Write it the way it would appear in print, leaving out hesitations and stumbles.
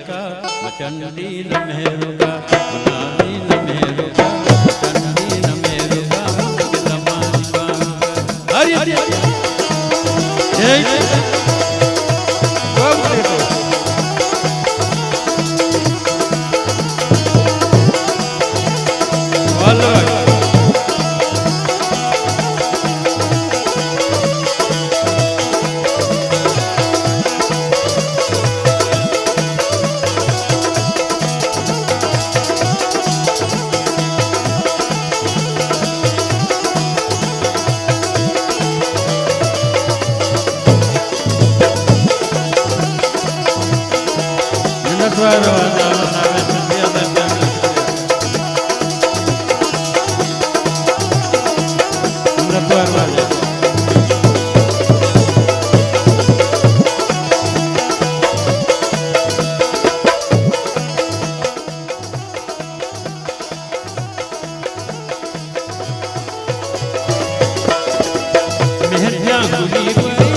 मेरुका चंडी न मेरुका मनाली न मेरुका चंडी न मेरुका हरि हरि जय मेहर गुली